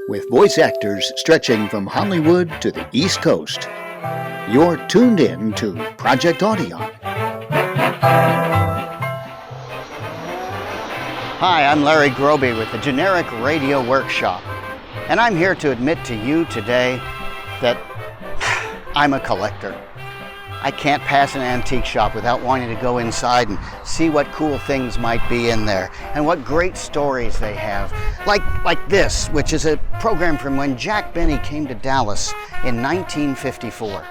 with voice actors stretching from Hollywood to the East Coast. You're tuned in to Project Audion. Hi, I'm Larry Groby with the Generic Radio Workshop, and I'm here to admit to you today that I'm a collector. I can't pass an antique shop without wanting to go inside and see what cool things might be in there and what great stories they have. Like this, which is a program from when Jack Benny came to Dallas in 1954.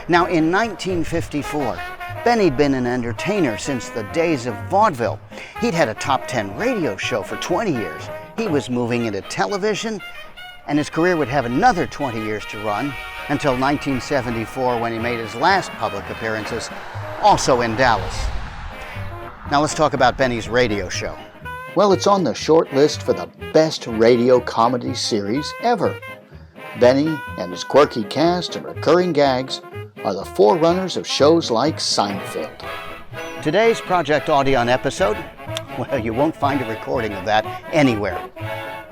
Now, in 1954, Benny'd been an entertainer since the days of vaudeville. He'd had a top 10 radio show for 20 years. He was moving into television, and his career would have another 20 years to run until 1974, when he made his last public appearances, also in Dallas. Now let's talk about Benny's radio show. Well, it's on the short list for the best radio comedy series ever. Benny and his quirky cast and recurring gags are the forerunners of shows like Seinfeld. Today's Project Audion episode, well, you won't find a recording of that anywhere,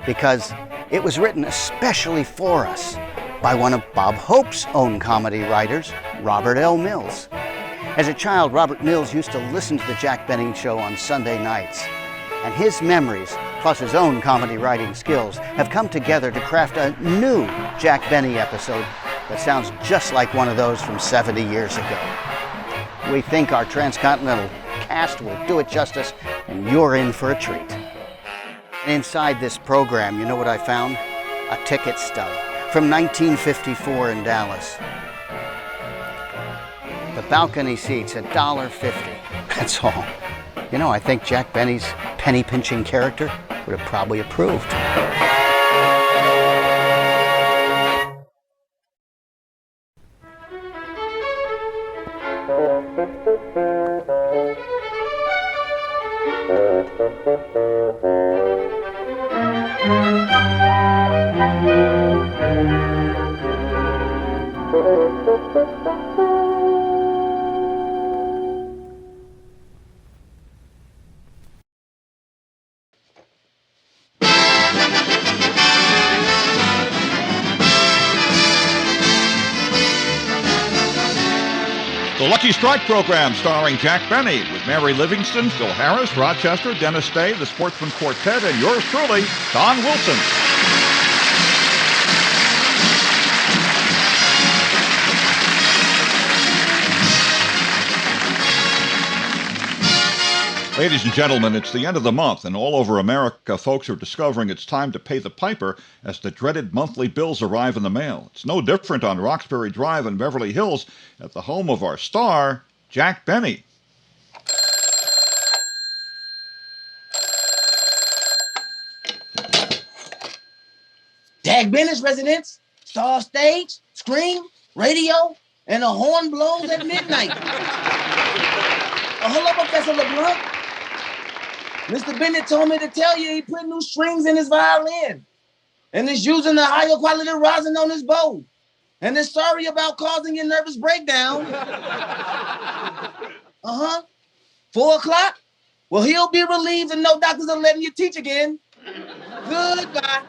because it was written especially for us by one of Bob Hope's own comedy writers, Robert L. Mills. As a child, Robert Mills used to listen to the Jack Benny Show on Sunday nights, and his memories, plus his own comedy writing skills, have come together to craft a new Jack Benny episode that sounds just like one of those from 70 years ago. We think our transcontinental cast will do it justice, and you're in for a treat. And inside this program, you know what I found? A ticket stub from 1954 in Dallas. The balcony seats, $1.50. That's all. You know, I think Jack Benny's penny-pinching character would have probably approved. The Lucky Strike program starring Jack Benny with Mary Livingstone, Phil Harris, Rochester, Dennis Day, the Sportsman Quartet, and yours truly, Don Wilson. Ladies and gentlemen, it's the end of the month, and all over America, folks are discovering it's time to pay the piper as the dreaded monthly bills arrive in the mail. It's no different on Roxbury Drive in Beverly Hills at the home of our star, Jack Benny. Jack Benny's residence, star stage, screen, radio, and a horn blows at midnight. Hello, Professor LeBlanc. Mr. Bennett told me to tell you he put new strings in his violin and is using a higher quality rosin on his bow and is sorry about causing your nervous breakdown. 4 o'clock? Well, he'll be relieved and no doctors are letting you teach again. Goodbye.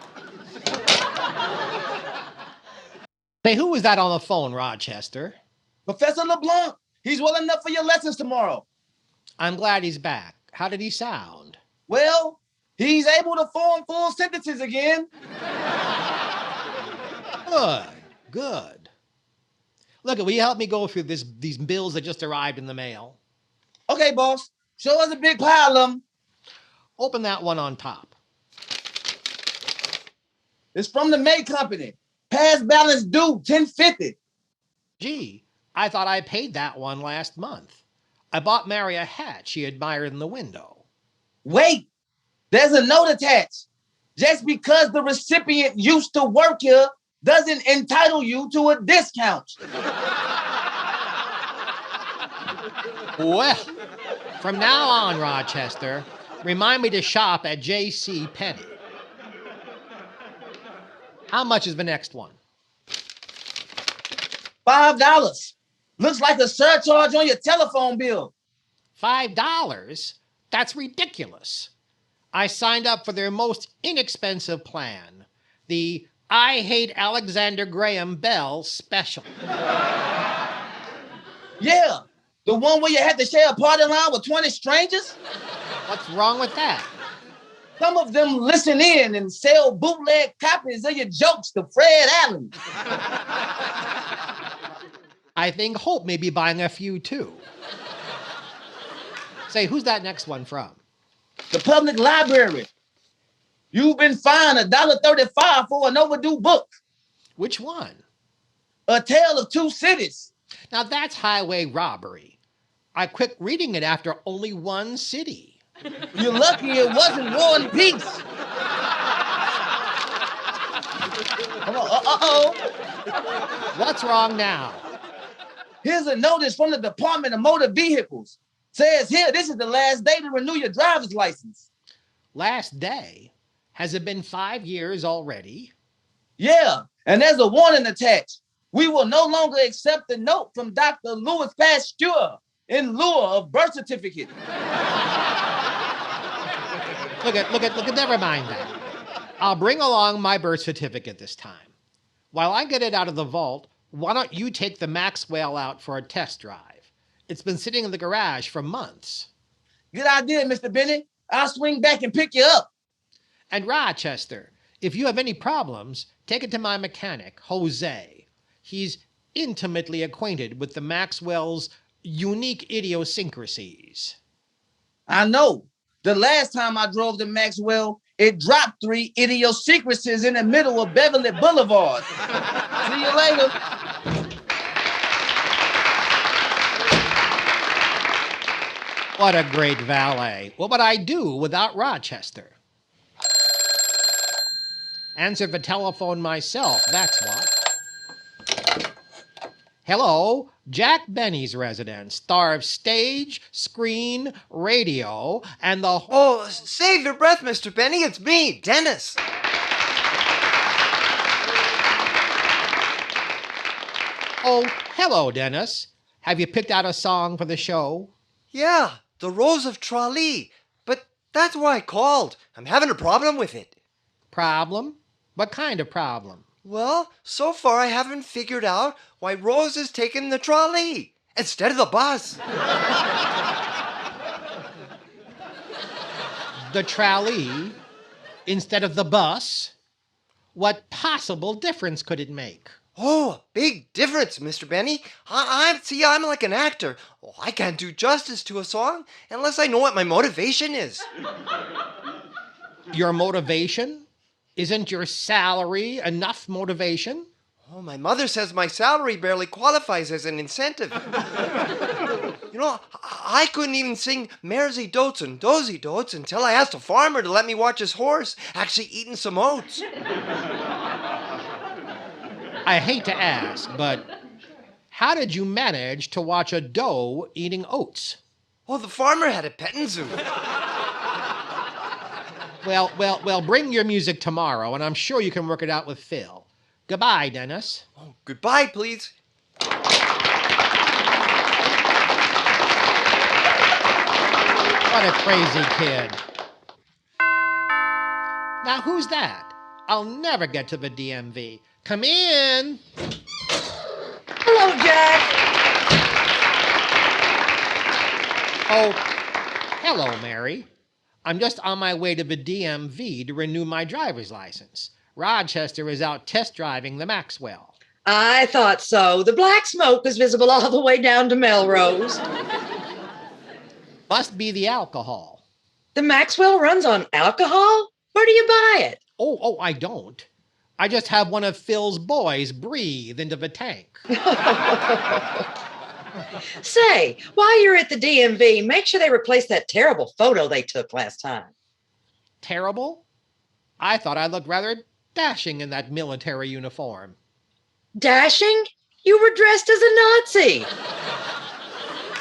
Say, who was that on the phone, Rochester? Professor LeBlanc. He's well enough for your lessons tomorrow. I'm glad he's back. How did he sound? Well, he's able to form full sentences again. Good. Look, will you help me go through these bills that just arrived in the mail? Okay, boss. Show us a big pile of them. Open that one on top. It's from the May Company. Past balance due, $10.50. Gee, I thought I paid that one last month. I bought Mary a hat she admired in the window. Wait, there's a note attached. Just because the recipient used to work here doesn't entitle you to a discount. Well, from now on, Rochester, remind me to shop at J.C. Penney. How much is the next one? $5. Looks like a surcharge on your telephone bill. $5? That's ridiculous. I signed up for their most inexpensive plan, The I Hate Alexander Graham Bell special. Yeah, the one where you had to share a party line with 20 strangers? What's wrong with that? Some of them listen in and sell bootleg copies of your jokes to Fred Allen. I think Hope may be buying a few too. Say, who's that next one from? The public library. You've been fined $1.35 for an overdue book. Which one? A Tale of Two Cities. Now that's highway robbery. I quit reading it after only one city. You're lucky it wasn't War and Peace. What's wrong now? Here's a notice from the Department of Motor Vehicles. Says here, this is the last day to renew your driver's license. Last day? Has it been 5 years already? Yeah, and there's a warning attached. We will no longer accept the note from Dr. Louis Pasteur in lieu of birth certificate. Look at, never mind that. I'll bring along my birth certificate this time. While I get it out of the vault, why don't you take the Maxwell out for a test drive? It's been sitting in the garage for months. Good idea, Mr. Bennett. I'll swing back and pick you up. And Rochester, if you have any problems, take it to my mechanic, Jose. He's intimately acquainted with the Maxwell's unique idiosyncrasies. I know. The last time I drove to Maxwell, it dropped 3 idiosyncrasies in the middle of Beverly Boulevard. See you later. What a great valet. What would I do without Rochester? Answered the telephone myself, that's what. Hello, Jack Benny's residence, star of stage, screen, radio, and the... Oh, save your breath, Mr. Benny. It's me, Dennis. Oh, hello, Dennis. Have you picked out a song for the show? Yeah, The Rose of Tralee. But that's why I called. I'm having a problem with it. Problem? What kind of problem? Well, so far I haven't figured out why Rose is taking the trolley instead of the bus. The trolley instead of the bus? What possible difference could it make? Oh, big difference, Mr. Benny. I'm like an actor. Oh, I can't do justice to a song unless I know what my motivation is. Your motivation? Isn't your salary enough motivation? Oh, my mother says my salary barely qualifies as an incentive. You know, I couldn't even sing Mersey Dotes and Dozy Dotes until I asked a farmer to let me watch his horse actually eating some oats. I hate to ask, but how did you manage to watch a doe eating oats? Oh, the farmer had a petting zoo. Well, bring your music tomorrow, and I'm sure you can work it out with Phil. Goodbye, Dennis. Oh, goodbye, please. What a crazy kid. Now, who's that? I'll never get to the DMV. Come in. Hello, Jack. Oh, hello, Mary. I'm just on my way to the DMV to renew my driver's license. Rochester is out test driving the Maxwell. I thought so. The black smoke is visible all the way down to Melrose. Must be the alcohol. The Maxwell runs on alcohol? Where do you buy it? Oh, I don't. I just have one of Phil's boys breathe into the tank. Say, while you're at the DMV, make sure they replace that terrible photo they took last time. Terrible? I thought I looked rather dashing in that military uniform. Dashing? You were dressed as a Nazi.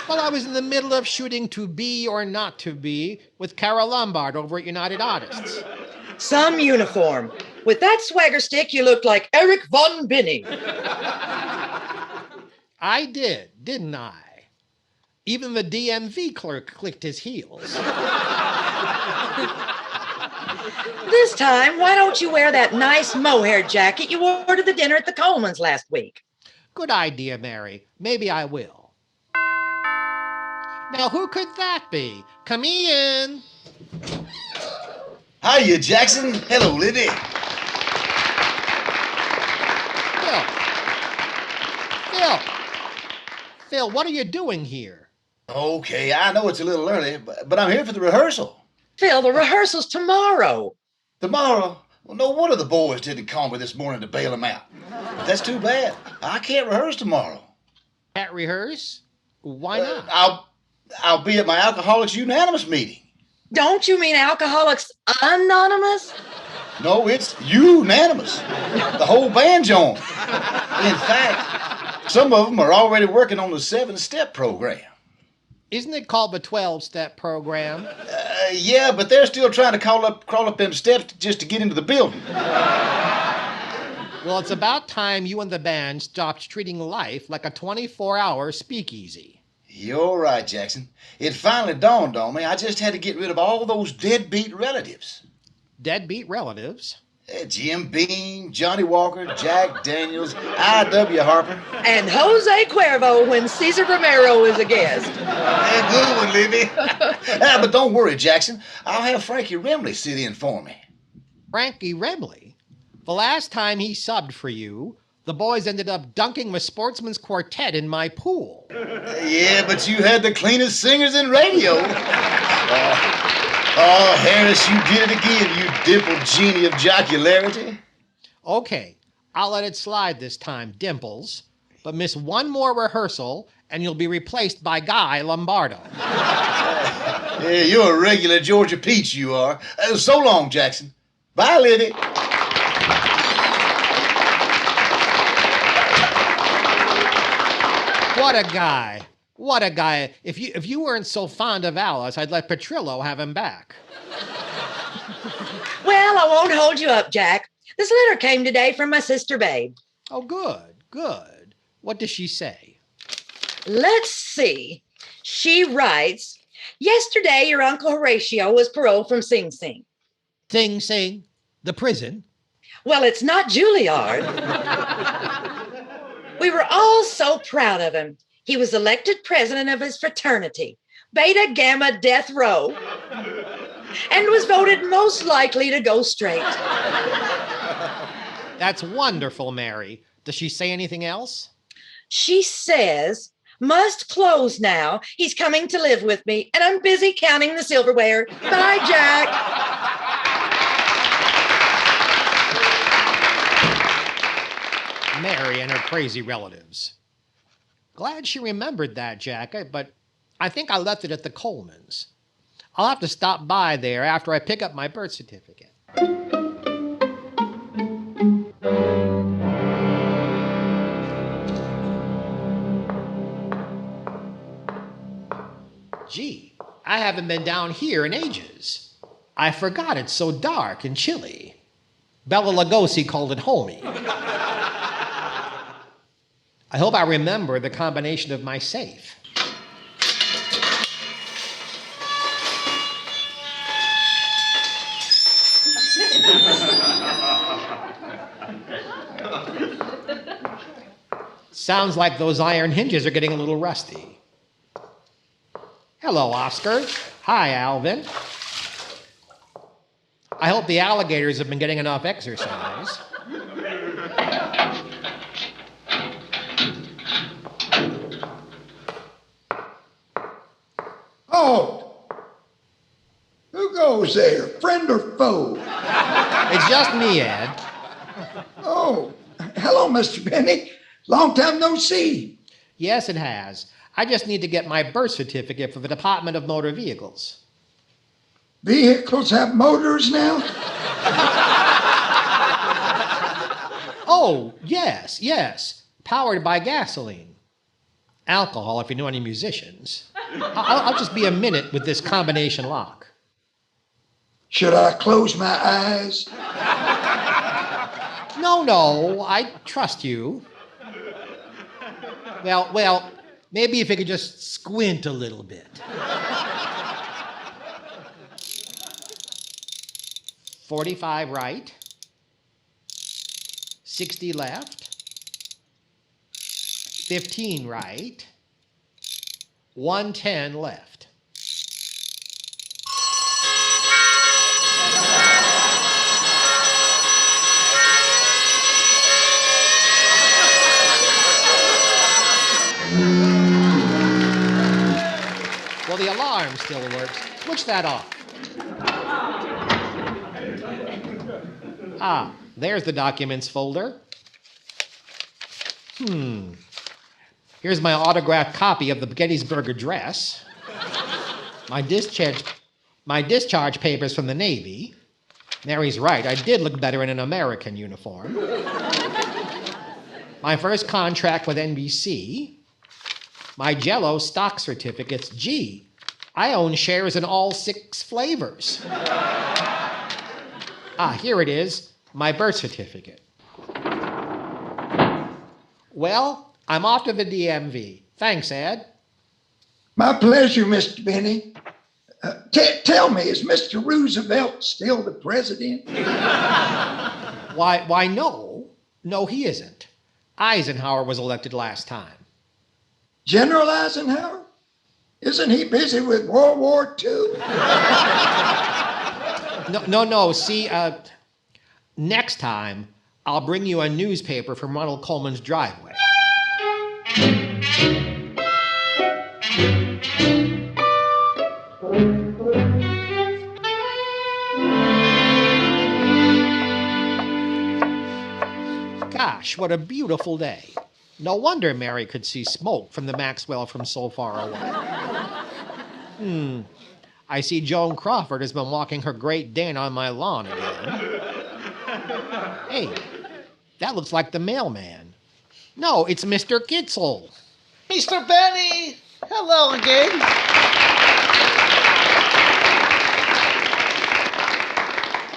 Well, I was in the middle of shooting To Be or Not to Be with Carol Lombard over at United Artists. Some uniform. With that swagger stick, you looked like Eric Von Binning. I did, didn't I? Even the DMV clerk clicked his heels. This Next time, why don't you wear that nice mohair jacket you wore to the dinner at the Colemans last week? Good idea, Mary. Maybe I will. Now, who could that be? Come in. Hiya, Jackson. Hello, Livy. Phil, what are you doing here? Okay, I know it's a little early, but I'm here for the rehearsal. Phil, the rehearsal's tomorrow. Tomorrow? Well, no wonder the boys didn't call me this morning to bail them out. But that's too bad. I can't rehearse tomorrow. Can't rehearse? Why not? I'll be at my Alcoholics Unanimous meeting. Don't you mean Alcoholics Anonymous? No, it's unanimous. The whole band's on. In fact, some of them are already working on the 7-step program. Isn't it called the 12-step program? Yeah, but they're still trying to crawl up them steps just to get into the building. Well, it's about time you and the band stopped treating life like a 24-hour speakeasy. You're right, Jackson. It finally dawned on me. I just had to get rid of all those deadbeat relatives. Deadbeat relatives? Jim Beam, Johnny Walker, Jack Daniels, I.W. Harper. And Jose Cuervo when Cesar Romero is a guest. Good one, Libby. But don't worry, Jackson. I'll have Frankie Remley sit in for me. Frankie Remley? The last time he subbed for you, the boys ended up dunking the Sportsman's Quartet in my pool. Yeah, but you had the cleanest singers in radio. Oh, Harris, you did it again, you dimpled genie of jocularity. Okay, I'll let it slide this time, Dimples. But miss one more rehearsal, and you'll be replaced by Guy Lombardo. Yeah, you're a regular Georgia Peach, you are. So long, Jackson. Bye, Liddy. What a guy. What a guy. If you weren't so fond of Alice, I'd let Petrillo have him back. Well, I won't hold you up, Jack. This letter came today from my sister Babe. Oh, good. What does she say? Let's see. She writes, yesterday your Uncle Horatio was paroled from Sing Sing. Sing Sing? The prison? Well, it's not Juilliard. We were all so proud of him. He was elected president of his fraternity, Beta Gamma Death Row, and was voted most likely to go straight. That's wonderful, Mary. Does she say anything else? She says, must close now. He's coming to live with me, and I'm busy counting the silverware. Bye, Jack. Mary and her crazy relatives. Glad she remembered that, Jack, but I think I left it at the Colemans. I'll have to stop by there after I pick up my birth certificate. Gee, I haven't been down here in ages. I forgot it's so dark and chilly. Bela Lugosi called it homey. I hope I remember the combination of my safe. Sounds like those iron hinges are getting a little rusty. Hello, Oscar. Hi, Alvin. I hope the alligators have been getting enough exercise. Oh, who goes there, friend or foe? It's just me, Ed. Oh, hello, Mr. Benny. Long time no see. Yes, it has. I just need to get my birth certificate for the Department of Motor Vehicles. Vehicles have motors now? Oh, yes. Powered by gasoline. Alcohol, if you know any musicians. I'll just be a minute with this combination lock. Should I close my eyes? No, I trust you. Well, maybe if you could just squint a little bit. 45 right, 60 left, 15 right, 110 left. Well, the alarm still works. Switch that off. Ah, there's the documents folder. Here's my autographed copy of the Gettysburg Address. My discharge papers from the Navy. Mary's right, I did look better in an American uniform. My first contract with NBC. My Jell-O stock certificates. Gee, I own shares in all 6 flavors. Here it is, my birth certificate. Well, I'm off to the DMV. Thanks, Ed. My pleasure, Mr. Benny. Tell me, is Mr. Roosevelt still the president? Why, no. No, he isn't. Eisenhower was elected last time. General Eisenhower? Isn't he busy with World War II? No. See, next time, I'll bring you a newspaper from Ronald Coleman's driveway. Gosh, what a beautiful day. No wonder Mary could see smoke from the Maxwell from so far away. I see Joan Crawford has been walking her Great Dane on my lawn again. Hey, that looks like the mailman. No, it's Mr. Kitzel. Mr. Benny! Hello again.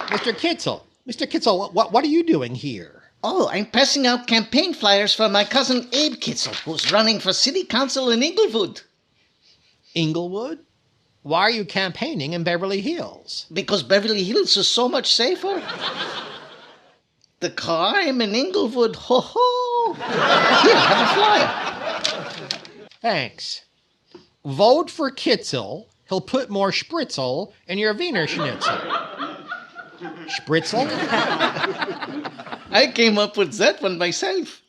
Mr. Kitzel, what are you doing here? Oh, I'm passing out campaign flyers for my cousin Abe Kitzel, who's running for city council in Inglewood. Inglewood? Why are you campaigning in Beverly Hills? Because Beverly Hills is so much safer. The crime in Inglewood, ho-ho! Here, have a flyer. Thanks. Vote for Kitzel. He'll put more spritzel in your Wiener Schnitzel. Spritzel? I came up with that one myself.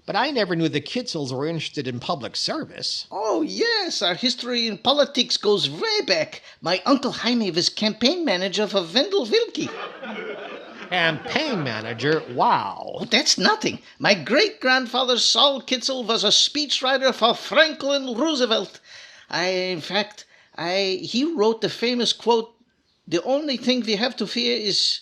But I never knew the Kitzels were interested in public service. Oh, yes, our history in politics goes way back. My Uncle Jaime was campaign manager for Wendell Willkie. Campaign manager? Wow. Oh, that's nothing. My great-grandfather Saul Kitzel was a speechwriter for Franklin Roosevelt. He wrote the famous quote, The only thing we have to fear is...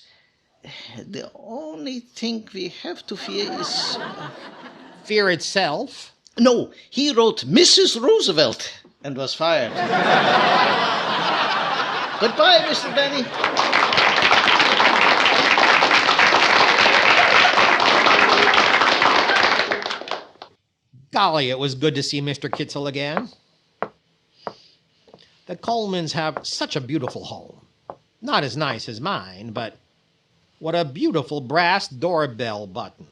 Fear itself? No, he wrote Mrs. Roosevelt and was fired. Goodbye, Mr. Benny. Golly, it was good to see Mr. Kitzel again. The Colemans have such a beautiful home. Not as nice as mine, but what a beautiful brass doorbell button.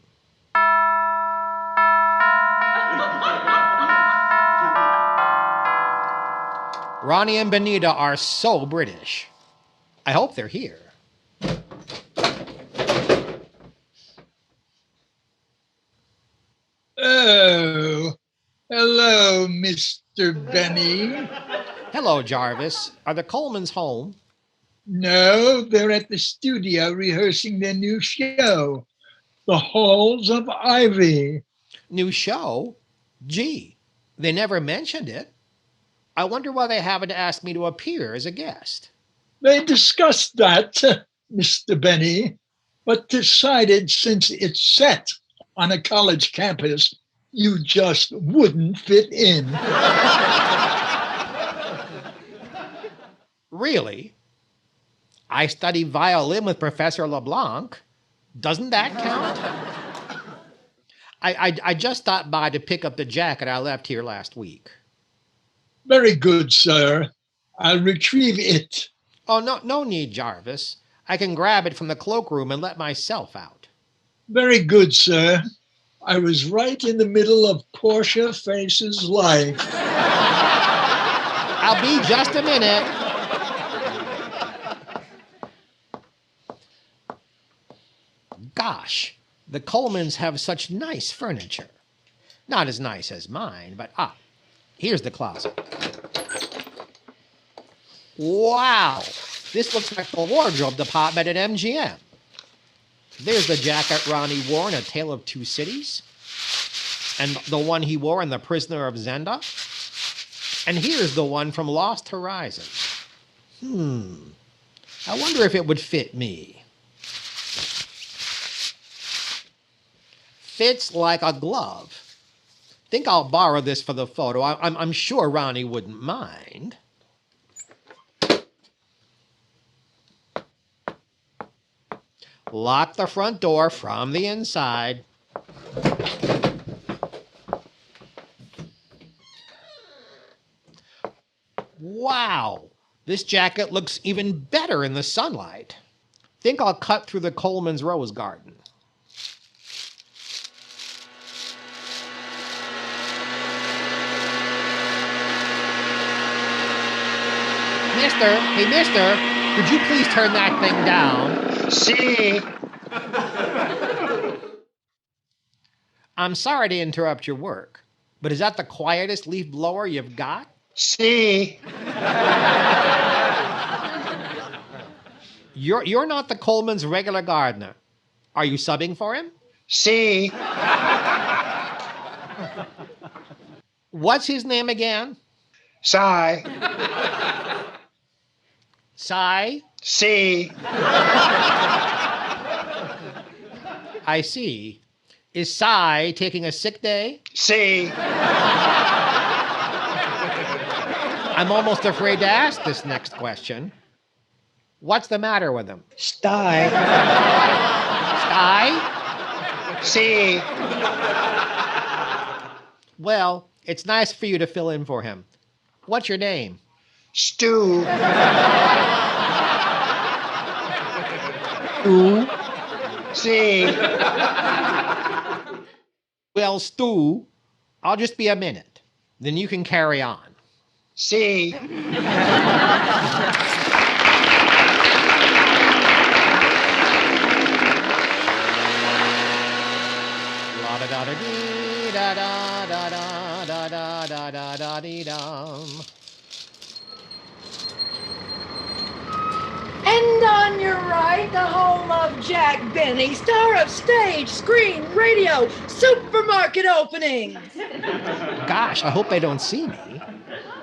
Ronnie and Benita are so British. I hope they're here. Oh, hello, Mr. Benny. Hello, Jarvis. Are the Colemans home? No, they're at the studio rehearsing their new show, The Halls of Ivy. New show? Gee, they never mentioned it. I wonder why they haven't asked me to appear as a guest. They discussed that, Mr. Benny, but decided since it's set on a college campus, you just wouldn't fit in. Really? I study violin with Professor LeBlanc. Doesn't that count? I just stopped by to pick up the jacket I left here last week. Very good, sir. I'll retrieve it. Oh, no need, Jarvis. I can grab it from the cloakroom and let myself out. Very good, sir. I was right in the middle of Portia Face's life. I'll be just a minute. Gosh, the Colemans have such nice furniture. Not as nice as mine, but here's the closet. Wow, this looks like the wardrobe department at MGM. There's the jacket Ronnie wore in A Tale of Two Cities, and the one he wore in The Prisoner of Zenda. And here's the one from Lost Horizon. I wonder if it would fit me. Fits like a glove. Think I'll borrow this for the photo. I'm sure Ronnie wouldn't mind. Lock the front door from the inside. Wow, this jacket looks even better in the sunlight. Think I'll cut through the Coleman's rose garden. Mister, could you please turn that thing down? See? I'm sorry to interrupt your work, but is that the quietest leaf blower you've got? See? You're not the Coleman's regular gardener. Are you subbing for him? See? What's his name again? Sigh. Cy? See? I see. Is Cy taking a sick day? See? I'm almost afraid to ask this next question. What's the matter with him? Sty. Sty? See? Well, it's nice for you to fill in for him. What's your name? Stew. Stu? See? Well, Stu, I'll just be a minute. Then you can carry on. See? And on your right, the home of Jack Benny, star of stage, screen, radio, supermarket openings. Gosh, I hope they don't see me.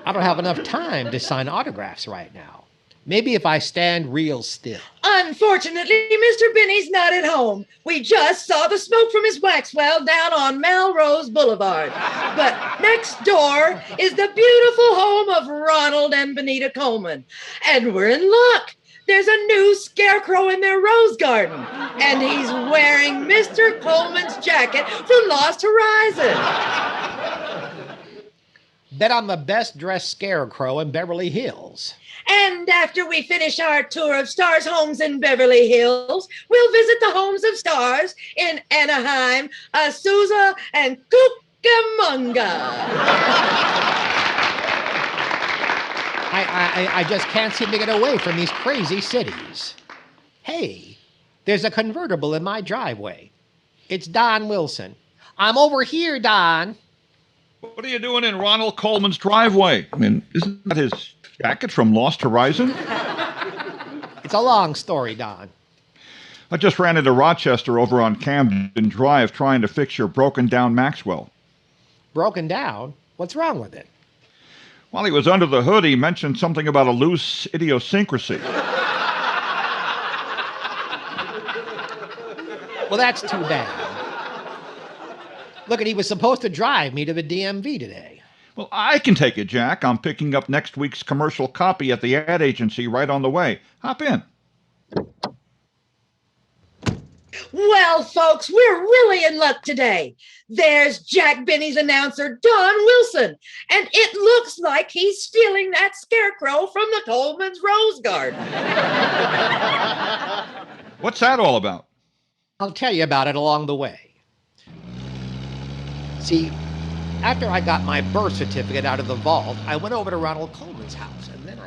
I don't have enough time to sign autographs right now. Maybe if I stand real still. Unfortunately, Mr. Benny's not at home. We just saw the smoke from his wax well down on Melrose Boulevard. But next door is the beautiful home of Ronald and Benita Coleman. And we're in luck. There's a new scarecrow in their rose garden. And he's wearing Mr. Coleman's jacket from Lost Horizon. Bet I'm the best dressed scarecrow in Beverly Hills. And after we finish our tour of stars' homes in Beverly Hills, we'll visit the homes of stars in Anaheim, Azusa, and Cucamonga. I just can't seem to get away from these crazy cities. Hey, there's a convertible in my driveway. It's Don Wilson. I'm over here, Don. What are you doing in Ronald Coleman's driveway? I mean, isn't that his jacket from Lost Horizon? It's a long story, Don. I just ran into Rochester over on Camden Drive trying to fix your broken-down Maxwell. Broken down? What's wrong with it? While he was under the hood, he mentioned something about a loose idiosyncrasy. Well, that's too bad. Look, he was supposed to drive me to the DMV today. Well, I can take it, Jack. I'm picking up next week's commercial copy at the ad agency right on the way. Hop in. Well, folks, we're really in luck today. There's Jack Benny's announcer, Don Wilson, and it looks like he's stealing that scarecrow from the Coleman's Rose Garden. What's that all about? I'll tell you about it along the way. See, after I got my birth certificate out of the vault, I went over to Ronald Coleman's house, and then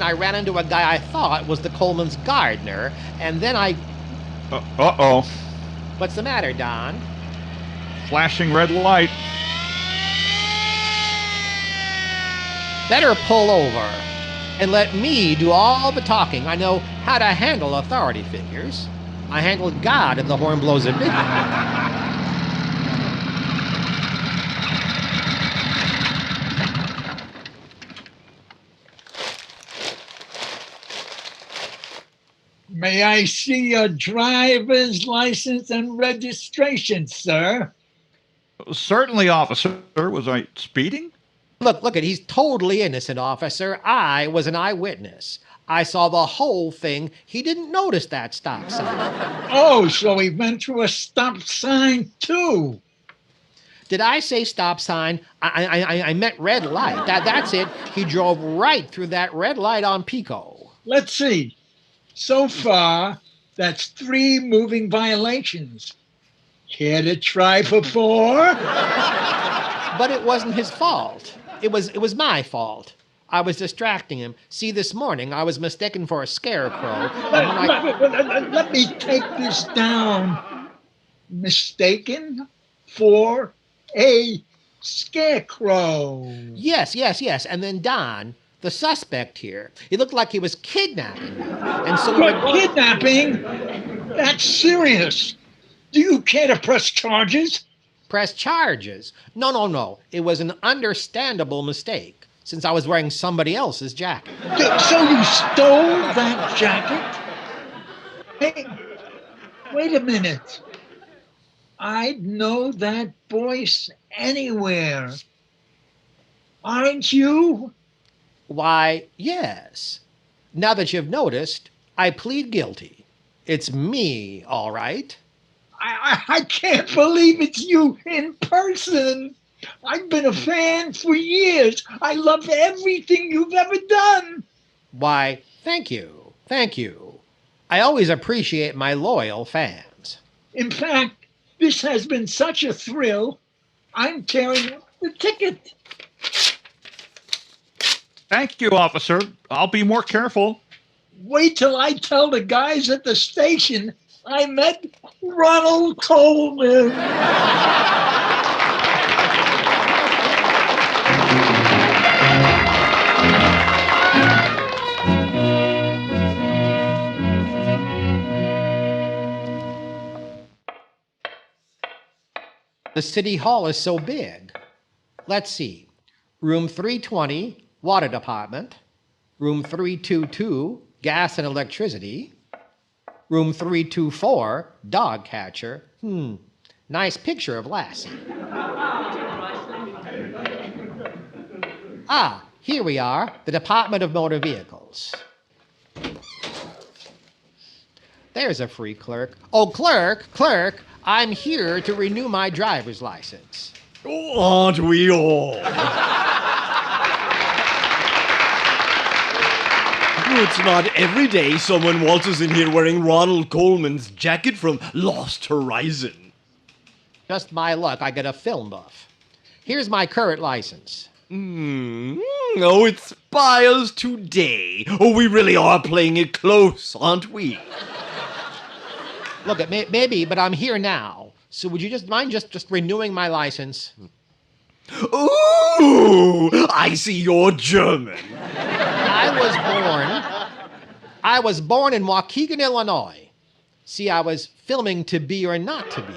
I ran into a guy I thought was the Coleman's gardener, and then I... Uh-oh. What's the matter, Don? Flashing red light. Better pull over and let me do all the talking. I know how to handle authority figures. I handled God in the horn blows at midnight. May I see your driver's license and registration, sir? Certainly, officer. Was I speeding? Look, he's totally innocent, officer. I was an eyewitness. I saw the whole thing. He didn't notice that stop sign. Oh, so he went through a stop sign, too. Did I say stop sign? I meant red light. That's it. He drove right through that red light on Pico. Let's see. So far, that's 3 moving violations. Care to try for 4? But it wasn't his fault. It was my fault. I was distracting him. See, this morning I was mistaken for a scarecrow. Let me take this down. Mistaken for a scarecrow. Yes. And then Don, the suspect here, he looked like he was kidnapping me. And so Kidnapping? That's serious. Do you care to press charges? Press charges? No. It was an understandable mistake, since I was wearing somebody else's jacket. So you stole that jacket? Hey, wait a minute. I'd know that voice anywhere. Aren't you? Why, yes. Now that you've noticed, I plead guilty. It's me, all right. I can't believe it's you in person. I've been a fan for years. I love everything you've ever done. Why, thank you. I always appreciate my loyal fans. In fact, this has been such a thrill, I'm tearing up the ticket. Thank you, officer. I'll be more careful. Wait till I tell the guys at the station I met Ronald Coleman. The city hall is so big. Let's see. Room 320, water department. Room 322, gas and electricity. Room 324, dog catcher. Nice picture of Lassie. Ah, here we are, the Department of Motor Vehicles. There's a free clerk. Oh, clerk, I'm here to renew my driver's license. Oh, aren't we all? It's not every day someone waltzes in here wearing Ronald Coleman's jacket from Lost Horizon. Just my luck, I get a film buff. Here's my current license. Oh, it expires today. Oh, we really are playing it close, aren't we? Look, maybe, but I'm here now. So would you just mind just renewing my license? Ooh, I see you're German. I was born in Waukegan, Illinois. See, I was filming To Be or Not to Be.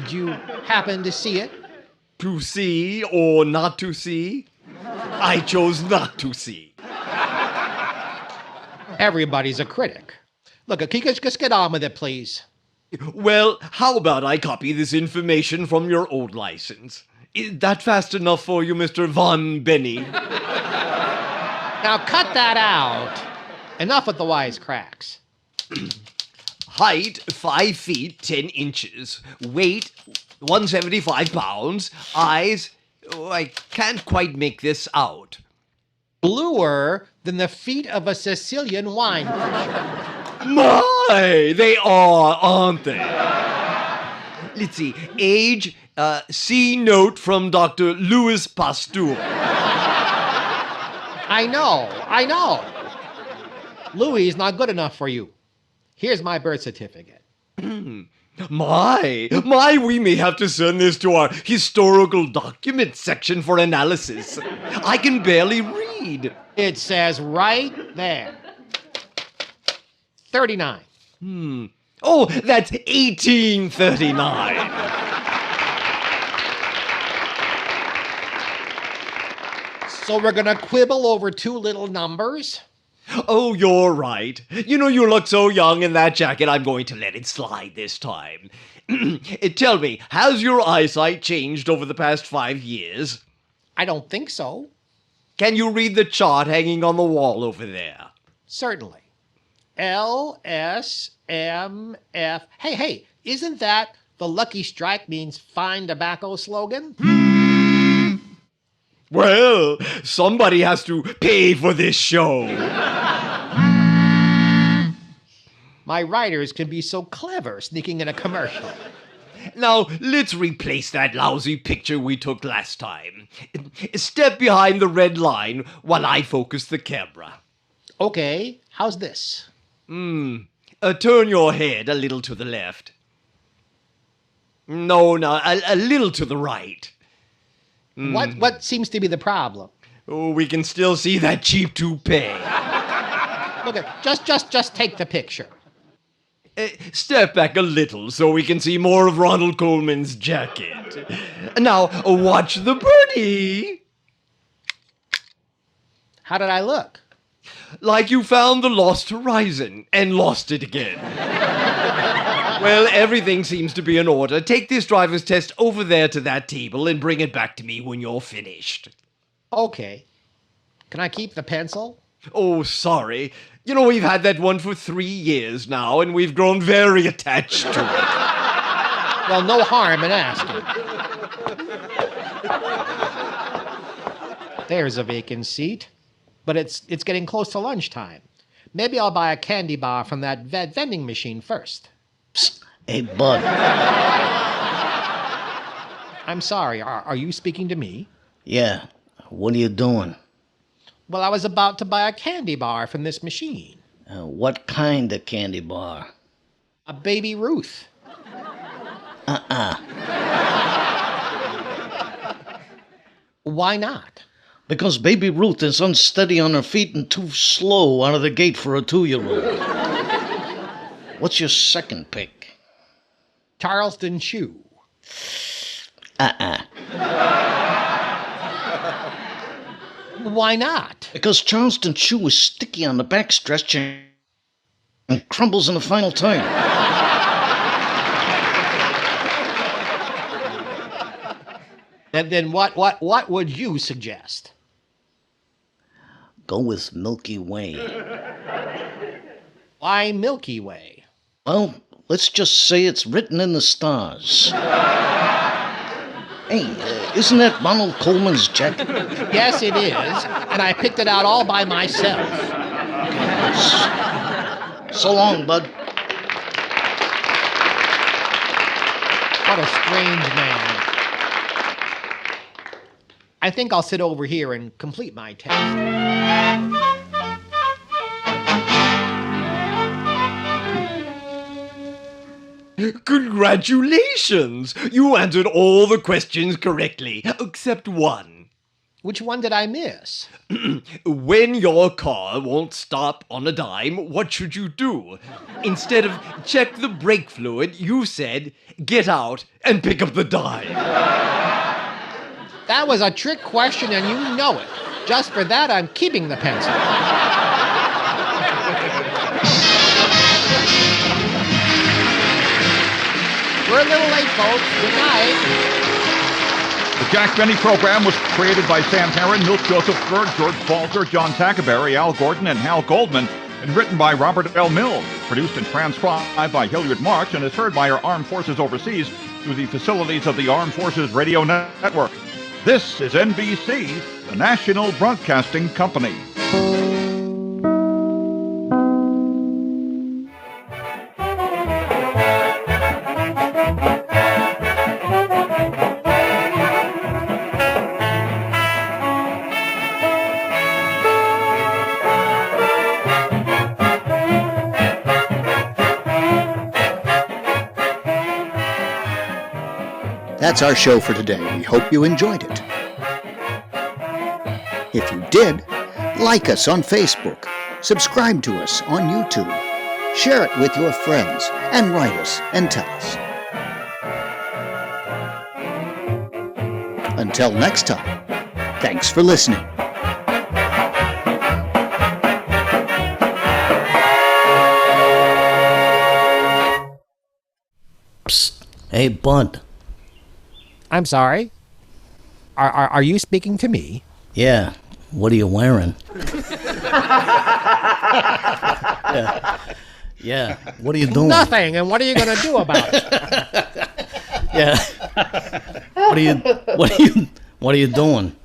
Did you happen to see it? To see or not to see? I chose not to see. Everybody's a critic. Look, can you just get on with it, please? Well, how about I copy this information from your old license? Is that fast enough for you, Mr. Von Benny? Now cut that out. Enough with the wisecracks. Height, 5 feet, 10 inches. Weight, 175 pounds. Eyes, I can't quite make this out. Bluer than the feet of a Sicilian wine pusher. My, they are, aren't they? Let's see. Age, C note from Dr. Louis Pasteur. I know. Louis is not good enough for you. Here's my birth certificate. My, we may have to send this to our historical documents section for analysis. I can barely read. It says right there. 39. Oh, that's 1839. So we're gonna quibble over two little numbers? Oh, you're right. You know, you look so young in that jacket, I'm going to let it slide this time. Tell me, has your eyesight changed over the past 5 years? I don't think so. Can you read the chart hanging on the wall over there? Certainly. L, S, M, F. Hey, isn't that the Lucky Strike means fine tobacco slogan? Well, somebody has to pay for this show. My writers can be so clever sneaking in a commercial. Now, let's replace that lousy picture we took last time. Step behind the red line while I focus the camera. Okay, how's this? Turn your head a little to the left. No, a little to the right. What seems to be the problem? Oh, we can still see that cheap toupee. Look, just take the picture. Step back a little so we can see more of Ronald Coleman's jacket. Now, watch the birdie. How did I look? Like you found the lost horizon and lost it again. Well, everything seems to be in order. Take this driver's test over there to that table and bring it back to me when you're finished. Okay. Can I keep the pencil? Oh, sorry. You know, we've had that one for 3 years now, and we've grown very attached to it. Well, no harm in asking. There's a vacant seat, but it's getting close to lunchtime. Maybe I'll buy a candy bar from that vending machine first. Psst. Hey, bud. I'm sorry, are you speaking to me? Yeah. What are you doing? Well, I was about to buy a candy bar from this machine. What kind of candy bar? A Baby Ruth. Why not? Because Baby Ruth is unsteady on her feet and too slow out of the gate for a 2-year-old. What's your second pick? Charleston Chew. Why not? Because Charleston Chew is sticky on the backstretch and crumbles in the final turn. And then what would you suggest? Go with Milky Way. Why Milky Way? Well, let's just say it's written in the stars. Hey, isn't that Ronald Coleman's jacket? Yes, it is, and I picked it out all by myself. So long, bud. What a strange man. I think I'll sit over here and complete my test. Congratulations! You answered all the questions correctly, except one. Which one did I miss? When your car won't stop on a dime, what should you do? Instead of check the brake fluid, you said, get out and pick up the dime. That was a trick question and you know it. Just for that, I'm keeping the pencil. We're a little late, folks. Good night. The Jack Benny program was created by Sam Herron, Milt Josephsberg, George Falter, John Tackaberry, Al Gordon, and Hal Goldman, and written by Robert L. Mills. Produced and transcribed by Hilliard March, and is heard by our armed forces overseas through the facilities of the Armed Forces Radio Network. This is NBC, the National Broadcasting Company. That's our show for today. We hope you enjoyed it. If you did, like us on Facebook, subscribe to us on YouTube, share it with your friends, and write us and tell us. Until next time, thanks for listening. Psst. Hey, Bud. I'm sorry? Are you speaking to me? Yeah. What are you wearing? Yeah. What are you doing? Nothing. And what are you going to do about it? Yeah. What are you doing?